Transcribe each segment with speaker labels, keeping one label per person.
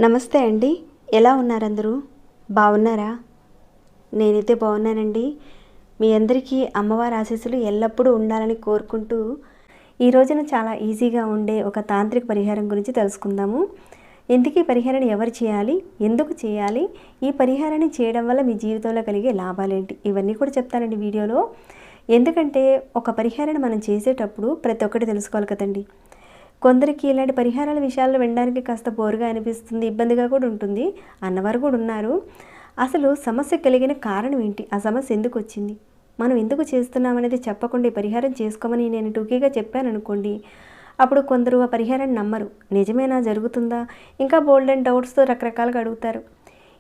Speaker 1: నమస్తే అండి. ఎలా ఉన్నారు అందరూ? బాగున్నారా? నేనైతే బాగున్నానండి. మీ అందరికీ అమ్మవారి ఆశీస్సులు ఎల్లప్పుడూ ఉండాలని కోరుకుంటూ ఈ రోజున చాలా ఈజీగా ఉండే ఒక తాంత్రిక పరిహారం గురించి తెలుసుకుందాము. ఎందుకు ఈ పరిహారాన్ని ఎవరు చేయాలి, ఎందుకు చేయాలి, ఈ పరిహారాన్ని చేయడం వల్ల మీ జీవితంలో కలిగే లాభాలేంటి, ఇవన్నీ కూడా చెప్తానండి వీడియోలో. ఎందుకంటే ఒక పరిహారాన్ని మనం చేసేటప్పుడు ప్రతి ఒక్కటి తెలుసుకోవాలి కదండి. కొందరికి ఇలాంటి పరిహారాల విషయాల్లో వినడానికి కాస్త బోరుగా అనిపిస్తుంది, ఇబ్బందిగా కూడా ఉంటుంది అన్నవారు కూడా ఉన్నారు. అసలు సమస్య కలిగిన కారణం ఏంటి, ఆ సమస్య ఎందుకు వచ్చింది, మనం ఎందుకు చేస్తున్నామనేది చెప్పకుండా ఈ పరిహారం చేసుకోమని నేను టూకీగా చెప్పాను అనుకోండి, అప్పుడు కొందరు ఆ పరిహారాన్ని నమ్మరు. నిజమేనా, జరుగుతుందా, ఇంకా బోల్డ్ అండ్ డౌట్స్తో రకరకాలుగా అడుగుతారు.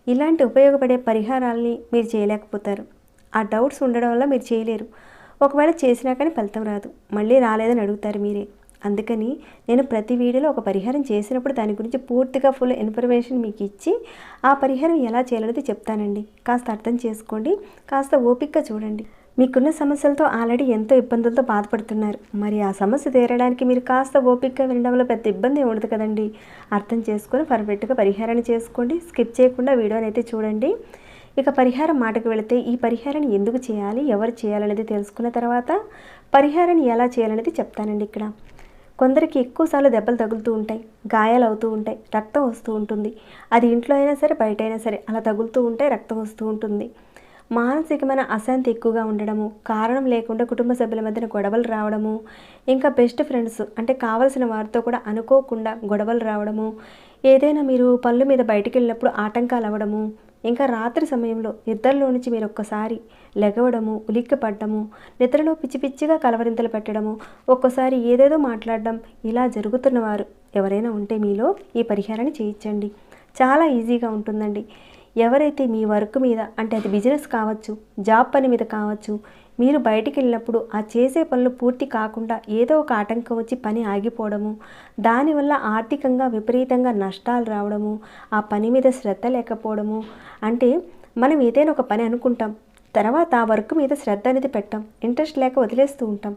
Speaker 1: ఇలాంటి ఉపయోగపడే పరిహారాలని మీరు చేయలేకపోతారు. ఆ డౌట్స్ ఉండడం వల్ల మీరు చేయలేరు. ఒకవేళ చేసినా కానీ ఫలితం రాదు, మళ్ళీ రాలేదని అడుగుతారు మీరే. అందుకని నేను ప్రతి వీడియోలో ఒక పరిహారం చేసినప్పుడు దాని గురించి పూర్తిగా ఫుల్ ఇన్ఫర్మేషన్ మీకు ఇచ్చి ఆ పరిహారం ఎలా చేయాలనేది చెప్తానండి. కాస్త అర్థం చేసుకోండి, కాస్త ఓపికగా చూడండి. మీకున్న సమస్యలతో ఆల్రెడీ ఎంతో ఇబ్బందులతో బాధపడుతున్నారు. మరి ఆ సమస్య తీరడానికి మీరు కాస్త ఓపికగా వినడంలో పెద్ద ఇబ్బంది ఉండదు కదండి. అర్థం చేసుకొని పర్ఫెక్ట్గా పరిహారాన్ని చేసుకోండి. స్కిప్ చేయకుండా వీడియోని అయితే చూడండి. ఇక పరిహారం మాటకు వెళితే, ఈ పరిహారాన్ని ఎందుకు చేయాలి, ఎవరు చేయాలనేది తెలుసుకున్న తర్వాత పరిహారాన్ని ఎలా చేయాలనేది చెప్తానండి. ఇక్కడ కొందరికి ఎక్కువసార్లు దెబ్బలు తగులుతూ ఉంటాయి, గాయాలు అవుతూ ఉంటాయి, రక్తం వస్తూ ఉంటుంది. అది ఇంట్లో అయినా సరే బయట అయినా సరే అలా తగులుతూ ఉంటే రక్తం వస్తూ ఉంటుంది. మానసికమైన అశాంతి ఎక్కువగా ఉండడము, కారణం లేకుండా కుటుంబ సభ్యుల మధ్యన గొడవలు రావడము, ఇంకా బెస్ట్ ఫ్రెండ్స్ అంటే కావలసిన వారితో కూడా అనుకోకుండా గొడవలు రావడము, ఏదైనా మీరు పనుల మీద బయటికి వెళ్ళినప్పుడు ఆటంకాలు అవ్వడము, ఇంకా రాత్రి సమయంలో నిద్రలో నుంచి మీరు ఒక్కసారి లెగవడము, ఉలిక్కి పడ్డము, నిద్రలో పిచ్చి పిచ్చిగా కలవరింతలు పెట్టడము, ఒక్కోసారి ఏదేదో మాట్లాడడం, ఇలా జరుగుతున్నవారు ఎవరైనా ఉంటే మీలో ఈ పరిహారాన్ని చేయించండి. చాలా ఈజీగా ఉంటుందండి. ఎవరైతే మీ వర్క్ మీద, అంటే అది బిజినెస్ కావచ్చు, జాబ్ పని మీద కావచ్చు, మీరు బయటికి వెళ్ళినప్పుడు ఆ చేసే పనులు పూర్తి కాకుండా ఏదో ఒక ఆటంకం వచ్చి పని ఆగిపోవడము, దానివల్ల ఆర్థికంగా విపరీతంగా నష్టాలు రావడము, ఆ పని మీద శ్రద్ధ లేకపోవడము, అంటే మనం ఏదైనా ఒక పని అనుకుంటాం, తర్వాత ఆ వర్క్ మీద శ్రద్ధ అనేది పెట్టాం, ఇంట్రెస్ట్ లేక వదిలేస్తూ ఉంటాం.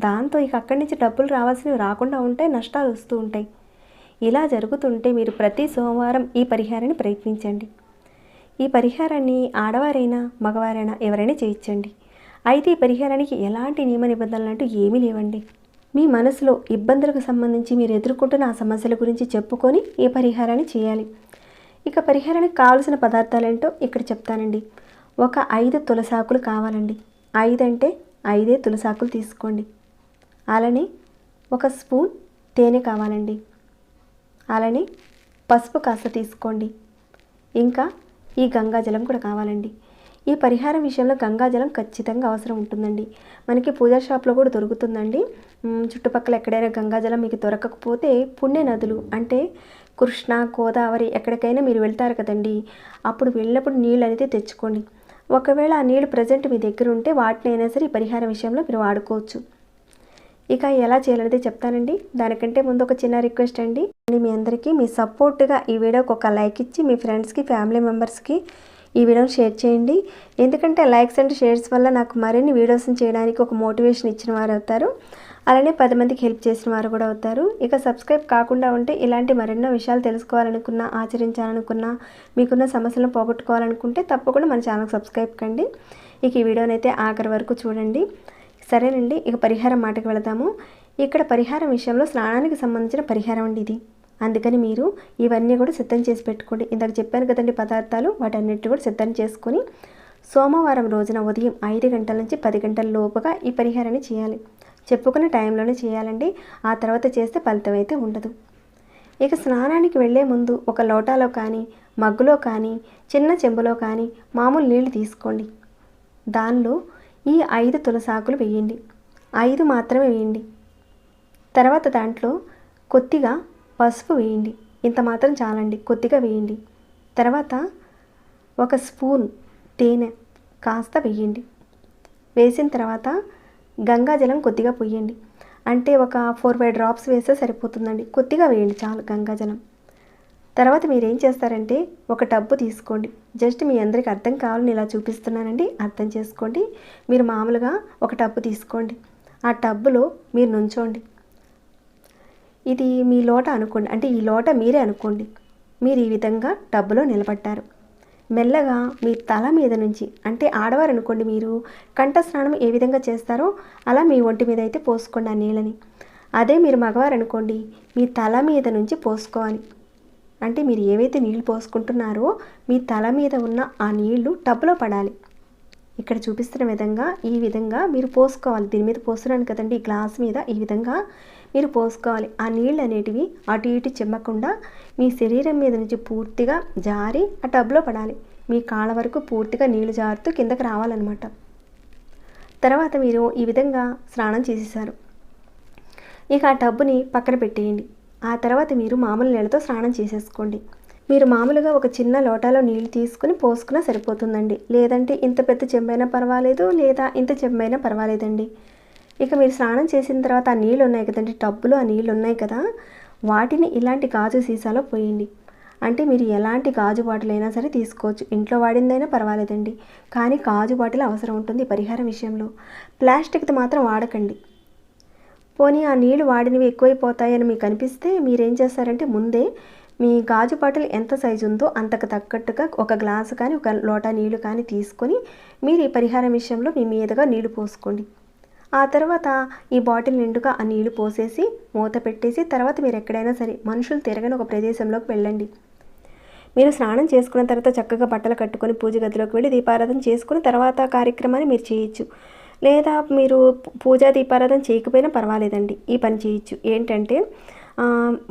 Speaker 1: దాంతో ఇక అక్కడి నుంచి డబ్బులు రావాల్సినవి రాకుండా ఉంటాయి, నష్టాలు వస్తూ ఉంటాయి. ఇలా జరుగుతుంటే మీరు ప్రతి సోమవారం ఈ పరిహారాన్ని ప్రయత్నించండి. ఈ పరిహారాన్ని ఆడవారైనా మగవారైనా ఎవరైనా చేయించండి. అయితే ఈ పరిహారానికి ఎలాంటి నియమ నిబంధనలు అంటూ ఏమీ లేవండి. మీ మనసులో ఇబ్బందులకు సంబంధించి మీరు ఎదుర్కొంటున్న ఆ సమస్యల గురించి చెప్పుకొని ఈ పరిహారాన్ని చేయాలి. ఇక పరిహారానికి కావాల్సిన పదార్థాలు ఏంటో ఇక్కడ చెప్తానండి. ఒక 5 తులసాకులు కావాలండి. 5 అంటే 5 తులసాకులు తీసుకోండి. అలానే ఒక స్పూన్ తేనె కావాలండి. అలానే పసుపు కాస్త తీసుకోండి. ఇంకా ఈ గంగాజలం కూడా కావాలండి. ఈ పరిహారం విషయంలో గంగాజలం ఖచ్చితంగా అవసరం ఉంటుందండి. మనకి పూజా షాప్లో కూడా దొరుకుతుందండి. చుట్టుపక్కల ఎక్కడైనా గంగాజలం మీకు దొరకకపోతే పుణ్య నదులు అంటే కృష్ణ, గోదావరి ఎక్కడికైనా మీరు వెళ్తారు కదండి, అప్పుడు వెళ్ళినప్పుడు నీళ్ళు అనేది తెచ్చుకోండి. ఒకవేళ ఆ నీళ్ళు ప్రజెంట్ మీ దగ్గర ఉంటే వాటినైనా సరే ఈ పరిహారం విషయంలో మీరు వాడుకోవచ్చు. ఇక ఎలా చేయాలనేది చెప్తానండి. దానికంటే ముందు ఒక చిన్న రిక్వెస్ట్ అండి, మీ అందరికీ మీ సపోర్ట్గా ఈ వీడియోకి ఒక లైక్ ఇచ్చి మీ ఫ్రెండ్స్కి, ఫ్యామిలీ మెంబర్స్కి ఈ వీడియోని షేర్ చేయండి. ఎందుకంటే లైక్స్ అండ్ షేర్స్ వల్ల నాకు మరిన్ని వీడియోస్ని చేయడానికి ఒక మోటివేషన్ ఇచ్చిన వారు అవుతారు, అలానే 10 మందికి హెల్ప్ చేసిన వారు కూడా అవుతారు. ఇక సబ్స్క్రైబ్ కాకుండా ఉంటే ఇలాంటి మరెన్నో విషయాలు తెలుసుకోవాలనుకున్నా, ఆచరించాలనుకున్నా, మీకున్న సమస్యలను పోగొట్టుకోవాలనుకుంటే తప్పకుండా మన ఛానల్కి సబ్స్క్రైబ్ కండి. ఇక ఈ వీడియోని అయితే ఆఖరి వరకు చూడండి. సరేనండి, ఇక పరిహారం మాటకు వెళదాము. ఇక్కడ పరిహారం విషయంలో స్నానానికి సంబంధించిన పరిహారం అండి ఇది. అందుకని మీరు ఇవన్నీ కూడా సిద్ధం చేసి పెట్టుకోండి. ఇందాక చెప్పాను కదండి పదార్థాలు, వాటన్నిటి కూడా సిద్ధం చేసుకొని సోమవారం రోజున ఉదయం 5 గంటల నుంచి 10 గంటల లోపుగా ఈ పరిహారాన్ని చేయాలి. చెప్పుకున్న టైంలోనే చేయాలండి. ఆ తర్వాత చేస్తే ఫలితం అయితే ఉండదు. ఇక స్నానానికి వెళ్ళే ముందు ఒక లోటాలో కానీ, మగ్గులో కానీ, చిన్న చెంబులో కానీ మామూలు నీళ్లు తీసుకోండి. దానిలో ఈ 5 తులసాకులు వేయండి. 5 మాత్రమే వేయండి. తర్వాత దాంట్లో కొద్దిగా పసుపు వేయండి. ఇంత మాత్రం చాలండి, కొద్దిగా వేయండి. తర్వాత ఒక స్పూన్ తేనె కాస్త వేయండి. వేసిన తర్వాత గంగాజలం కొద్దిగా పోయండి. అంటే ఒక 4-5 డ్రాప్స్ వేస్తే సరిపోతుందండి. కొద్దిగా వేయండి చాలు గంగాజలం. తర్వాత మీరేం చేస్తారంటే ఒక టబ్బు తీసుకోండి. జస్ట్ మీ అందరికి అర్థం కావాలని ఇలా చూపిస్తున్నానండి, అర్థం చేసుకోండి. మీరు మామూలుగా ఒక టబ్బు తీసుకోండి. ఆ టబ్బులో మీరు నుంచోండి. ఇది మీ లోట అనుకోండి, అంటే ఈ లోట మీరే అనుకోండి. మీరు ఈ విధంగా టబ్బులో నిలబడ్డారు. మెల్లగా మీ తల మీద నుంచి, అంటే ఆడవారు అనుకోండి, మీరు కంఠ స్నానం ఏ విధంగా చేస్తారో అలా మీ ఒంటి మీద అయితే పోసుకోండి ఆ నీళ్ళని. అదే మీరు మగవారు అనుకోండి, మీ తల మీద నుంచి పోసుకోవాలి. అంటే మీరు ఏవైతే నీళ్ళు పోసుకుంటున్నారో మీ తల మీద ఉన్న ఆ నీళ్లు టబ్లో పడాలి. ఇక్కడ చూపిస్తున్న విధంగా ఈ విధంగా మీరు పోసుకోవాలి. దీని మీద పోస్తున్నాను కదండి, ఈ గ్లాస్ మీద ఈ విధంగా మీరు పోసుకోవాలి. ఆ నీళ్ళు అనేటివి అటు ఇటు చిమ్మకుండా మీ శరీరం మీద నుంచి పూర్తిగా జారి ఆ టబ్లో పడాలి. మీ కాళ్ళ వరకు పూర్తిగా నీళ్లు జారుతూ కిందకి రావాలన్నమాట. తర్వాత మీరు ఈ విధంగా స్నానం చేసేసారు. ఇక ఆ టబ్బుని పక్కన పెట్టేయండి. ఆ తర్వాత మీరు మామూలు నీళ్ళతో స్నానం చేసేసుకోండి. మీరు మామూలుగా ఒక చిన్న లోటాలో నీళ్ళు తీసుకుని పోసుకున్నా సరిపోతుందండి. లేదంటే ఇంత పెద్ద చెంబైనా పర్వాలేదు, లేదా ఇంత చెంబైనా పర్వాలేదండి. ఇక మీరు స్నానం చేసిన తర్వాత ఆ నీళ్ళు ఉన్నాయి కదండి, టబ్బులో ఆ నీళ్ళు ఉన్నాయి కదా, వాటిని ఇలాంటి గాజు సీసాలో పోయండి. అంటే మీరు ఎలాంటి గాజు బాటిల్ అయినా సరే తీసుకోవచ్చు, ఇంట్లో వాడిందైనా పర్వాలేదండి. కానీ గాజు బాటిల్ అవసరం ఉంటుంది పరిహారం విషయంలో. ప్లాస్టిక్ది మాత్రం వాడకండి. పోనీ ఆ నీళ్ళు వాడినవి ఎక్కువైపోతాయని మీకు అనిపిస్తే మీరేం చేస్తారంటే ముందే మీ గాజు బాటిల్ ఎంత సైజు ఉందో అంతకు తగ్గట్టుగా ఒక గ్లాసు కానీ ఒక లోటా నీళ్లు కానీ తీసుకొని మీరు ఈ పరిహారం విషయంలో మీ మీదుగా నీళ్లు పోసుకోండి. ఆ తర్వాత ఈ బాటిల్ నిండుగా ఆ నీళ్లు పోసేసి మూత పెట్టేసి తర్వాత మీరు ఎక్కడైనా సరే మనుషులు తిరగని ఒక ప్రదేశంలోకి వెళ్ళండి. మీరు స్నానం చేసుకున్న తర్వాత చక్కగా బట్టలు కట్టుకొని పూజ గదిలోకి వెళ్ళి దీపారాధన చేసుకుని తర్వాత కార్యక్రమాన్ని మీరు చేయొచ్చు. లేదా మీరు పూజా దీపారాధన చేయకపోయినా పర్వాలేదండి, ఈ పని చేయొచ్చు. ఏంటంటే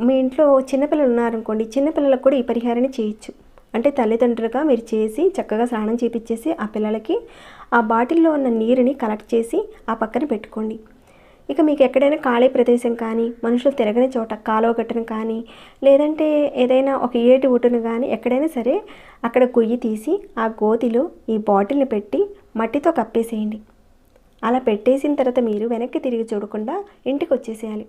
Speaker 1: మీ ఇంట్లో చిన్నపిల్లలు ఉన్నారనుకోండి, చిన్నపిల్లలకు కూడా ఈ పరిహారాన్ని చేయొచ్చు. అంటే తల్లిదండ్రులుగా మీరు చేసి చక్కగా స్నానం చేపించేసి ఆ పిల్లలకి ఆ బాటిల్లో ఉన్న నీరుని కలెక్ట్ చేసి ఆ పక్కన పెట్టుకోండి. ఇక మీకు ఎక్కడైనా ఖాళీ ప్రదేశం కానీ, మనుషులు తిరగని చోట కాలువ గట్టును కానీ, లేదంటే ఏదైనా ఒక ఏటి ఒడ్డును కానీ ఎక్కడైనా సరే అక్కడ గొయ్యి తీసి ఆ గోతిలో ఈ బాటిల్ని పెట్టి మట్టితో కప్పేసేయండి. అలా పెట్టేసిన తర్వాత మీరు వెనక్కి తిరిగి చూడకుండా ఇంటికి వచ్చేసేయాలి.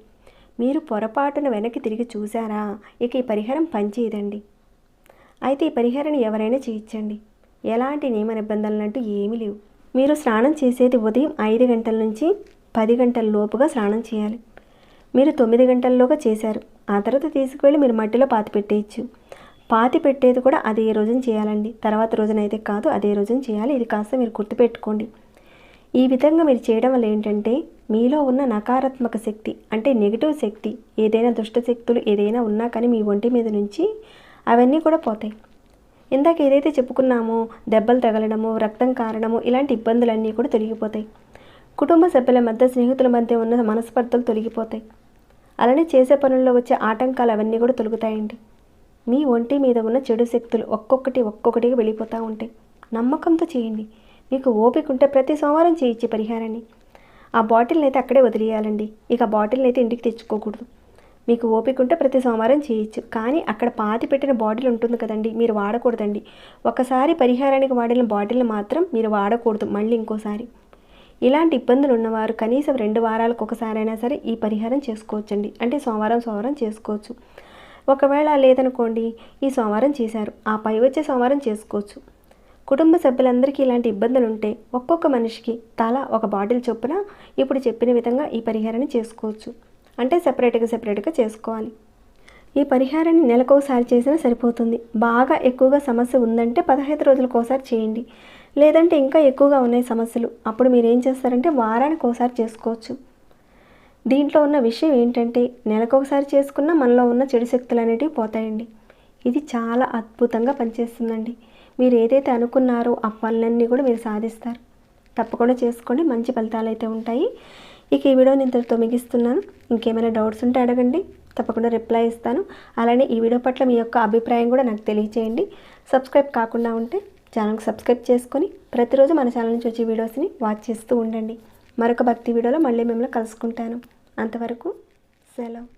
Speaker 1: మీరు పొరపాటున వెనక్కి తిరిగి చూసారా, ఇక ఈ పరిహారం పనిచేయదండి. అయితే ఈ పరిహారాన్ని ఎవరైనా చేయించండి, ఎలాంటి నియమ నిబంధనలు అంటూ ఏమీ లేవు. మీరు స్నానం చేసేది ఉదయం 5 గంటల నుంచి 10 గంటల లోపుగా స్నానం చేయాలి. మీరు 9 గంటల్లోగా చేశారు, ఆ తర్వాత తీసుకువెళ్ళి మీరు మట్టిలో పాతి పెట్టేయచ్చు. పాతి పెట్టేది కూడా అదే రోజున చేయాలండి, తర్వాత రోజునైతే కాదు, అదే రోజున చేయాలి. ఇది కాస్త మీరు గుర్తుపెట్టుకోండి. ఈ విధంగా మీరు చేయడం వల్ల ఏంటంటే మీలో ఉన్న నకారాత్మక శక్తి, అంటే నెగిటివ్ శక్తి, ఏదైనా దుష్ట శక్తులు ఏదైనా ఉన్నా కానీ మీ ఒంటి మీద నుంచి అవన్నీ కూడా పోతాయి. ఇందాక ఏదైతే చెప్పుకున్నామో దెబ్బలు తగలడము, రక్తం కారడము, ఇలాంటి ఇబ్బందులన్నీ కూడా తొలగిపోతాయి. కుటుంబ సభ్యుల మధ్య, స్నేహితుల మధ్య ఉన్న మనస్పర్ధలు తొలగిపోతాయి. అలానే చేసే పనుల్లో వచ్చే ఆటంకాలు అవన్నీ కూడా తొలగుతాయండి. మీ ఒంటి మీద ఉన్న చెడు శక్తులు ఒక్కొక్కటిగా వెళ్ళిపోతూ ఉంటాయి. నమ్మకంతో చేయండి. మీకు ఓపిక ఉంటే ప్రతి సోమవారం చేయొచ్చు పరిహారాన్ని. ఆ బాటిల్ని అయితే అక్కడే వదిలేయాలండి, ఇక బాటిల్ని అయితే ఇంటికి తెచ్చుకోకూడదు. మీకు ఓపిక ఉంటే ప్రతి సోమవారం చేయొచ్చు, కానీ అక్కడ పాతి పెట్టిన బాటిల్ ఉంటుంది కదండి, మీరు వాడకూడదండి. ఒకసారి పరిహారానికి వాడిన బాటిల్ని మాత్రం మీరు వాడకూడదు మళ్ళీ ఇంకోసారి. ఇలాంటి ఇబ్బందులు ఉన్నవారు కనీసం 2 వారాలకు ఒకసారైనా సరే ఈ పరిహారం చేసుకోవచ్చండి. అంటే సోమవారం చేసుకోవచ్చు. ఒకవేళ లేదనుకోండి, ఈ సోమవారం చేశారు, ఆ పై వచ్చే సోమవారం చేసుకోవచ్చు. కుటుంబ సభ్యులందరికీ ఇలాంటి ఇబ్బందులు ఉంటే ఒక్కొక్క మనిషికి తల ఒక బాటిల్ చొప్పున ఇప్పుడు చెప్పిన విధంగా ఈ పరిహారాన్ని చేసుకోవచ్చు. అంటే సెపరేట్గా చేసుకోవాలి. ఈ పరిహారాన్ని నెలకోసారి చేసినా సరిపోతుంది. బాగా ఎక్కువగా సమస్య ఉందంటే 15 రోజులకు ఒకసారి చేయండి. లేదంటే ఇంకా ఎక్కువగా ఉన్నాయి సమస్యలు, అప్పుడు మీరు ఏం చేస్తారంటే వారానికి ఒకసారి చేసుకోవచ్చు. దీంట్లో ఉన్న విషయం ఏంటంటే నెలకొకసారి చేసుకున్న మనలో ఉన్న చెడు శక్తులు అనేటివి పోతాయండి. ఇది చాలా అద్భుతంగా పనిచేస్తుందండి. మీరు ఏదైతే అనుకున్నారో ఆ పనులన్నీ కూడా మీరు సాధిస్తారు. తప్పకుండా చేసుకోండి, మంచి ఫలితాలు అయితే ఉంటాయి. ఇక ఈ వీడియోని ఇంతటితో ముగిస్తున్నాను. ఇంకేమైనా డౌట్స్ ఉంటే అడగండి, తప్పకుండా రిప్లై ఇస్తాను. అలానే ఈ వీడియో పట్ల మీ యొక్క అభిప్రాయం కూడా నాకు తెలియచేయండి. సబ్స్క్రైబ్ కాకుండా ఉంటే ఛానల్కి సబ్స్క్రైబ్ చేసుకొని ప్రతిరోజు మన ఛానల్ నుంచి వచ్చే వీడియోస్ని వాచ్ చేస్తూ ఉండండి. మరొక భక్తి వీడియోలో మళ్ళీ మిమ్మల్ని కలుసుకుంటాను. అంతవరకు సెలవు.